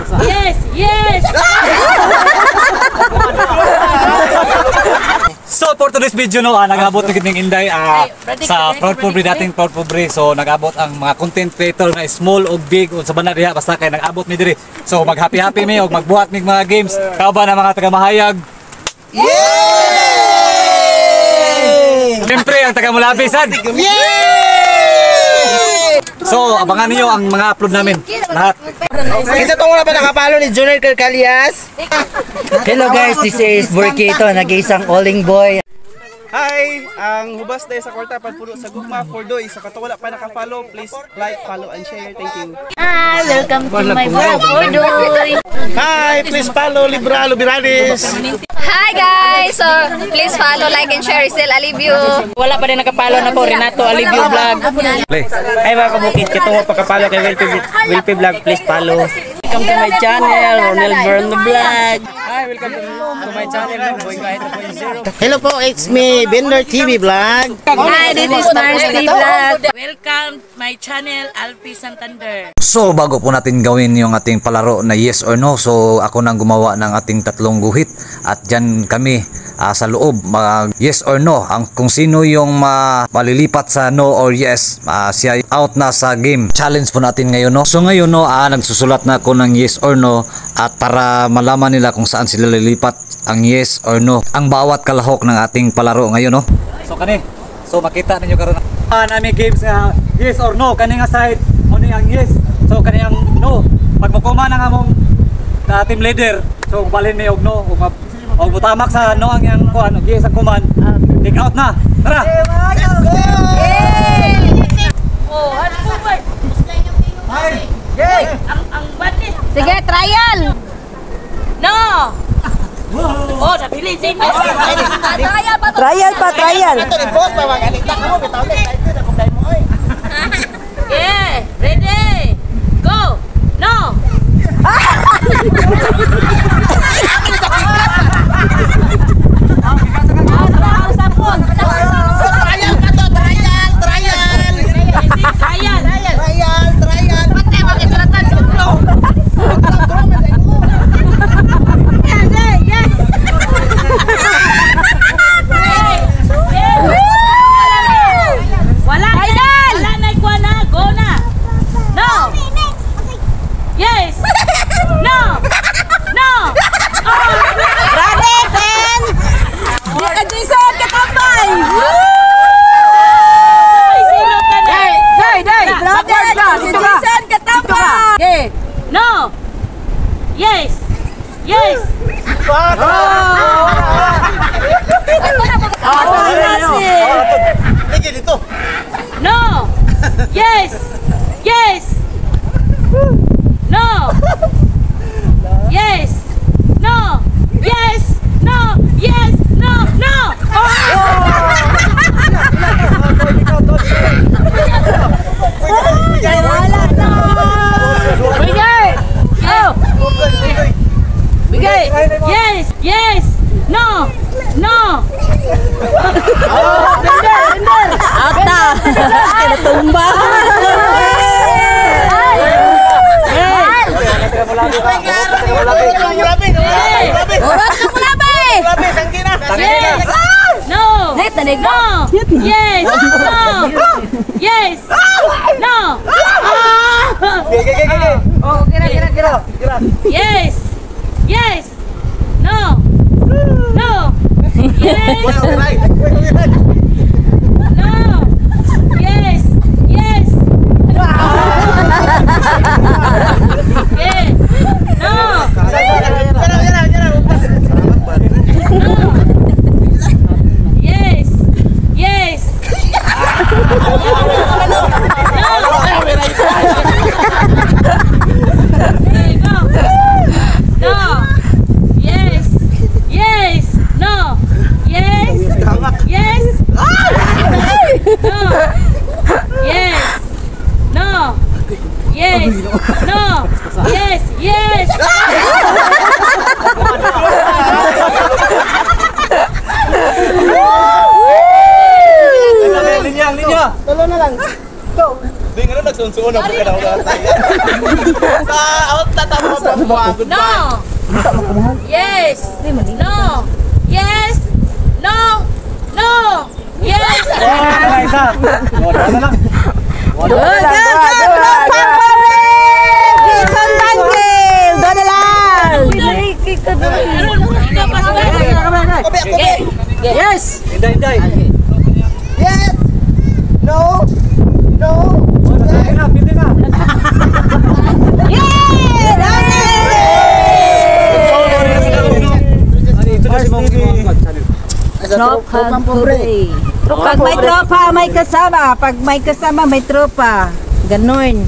Yes! Yes! So for today's video no, nag-abot na kiting Inday sa Proud Pobre, dating Proud Pobre. So nag-abot ang mga content creator na small o big o sa bana diha basta kay nag-abot mi diri. So mag-happy mi og magbuhat mig mga games. Kauban na mga taga Mahayag. Yay! Siyempre ang taga Mulabi sad. Yay! So abangan niyo ang mga upload namin lahat. Isa tong wala pa nakapalo ni Junior Calcalias. Hello guys, this is Burkito, nag-iisang Oling Boy. Hi! Ang hubas tayo sa kwarta pagpuno sa gugma for doy. Sa katong wala pa nakapalo, please like, follow, and share. Thank you. Hi! Welcome to my vlog for Doy! Hi! Please follow Libra Lubiranis. Hi guys! So, please follow, like, and share. Still Alivio. Wala pa din nakapalo na ko, Renato Alivio Vlog. Play. Hi mga kabukid, katong pagkapalo kay Wilpy Vlog, please follow. Welcome to my channel, Ronel Verno Vlog. Hi, welcome to my channel, Boy Kahit 2.0. Hello po, it's me, Bender TV Vlog. Hi, this is Mars Vlog. Welcome my channel, Alfie Santander. So bago po natin gawin yung ating palaro na yes or no, so ako nang gumawa ng ating tatlong guhit at dyan kami sa loob mag yes or no. Kung sino yung malilipat sa no or yes, siya out na sa game. Challenge po natin ngayon no. So ngayon no, nagsusulat na ako ng yes or no at para malaman nila kung saan sila lilipat ang yes or no ang bawat kalahok ng ating palaro ngayon no. So makita ninyo karon namin games yes or no kani nga side ano ang yes. So kani ang no pag mukuma na nga mong team leader, so balin mi og no og butamak sa no ang yang kuan og yes ang kuman take out na. Tara. Oh, ano po ba? Ang batis. Sige, trial! No! Oh, napili si Ines. Trial pa to! Trial pa, trial. Yeah, ready, go! No! No! Yes! Yes! No! Yes! Yes! No! Yes! No! Yes! No! Yes! No! No! Yes! Yes! No! No! Out na! Kinatumba! Oras ka pula ba eh! Yes! No! No! Yes! No! Yes! No! Oh, kira. Yes! Yes! No! No! Yes! No! Yes! Yes! Yes! No! Yes! Yes! No! Yes! Yes! No! Yes! Yes! No! Yes! No! Yes! No! Yes! Yes! Linya! Tulo na lang. Go. Di nga nagsunsuon ako kada ulan. Sa out na tama. No. Yes. No. Yes. No. No. Yes. Jason Tanggil! Doon na lang! Yes! Yes! No! No! Pag may tropa, may kasama. Pag may kasama, may tropa. Ganun.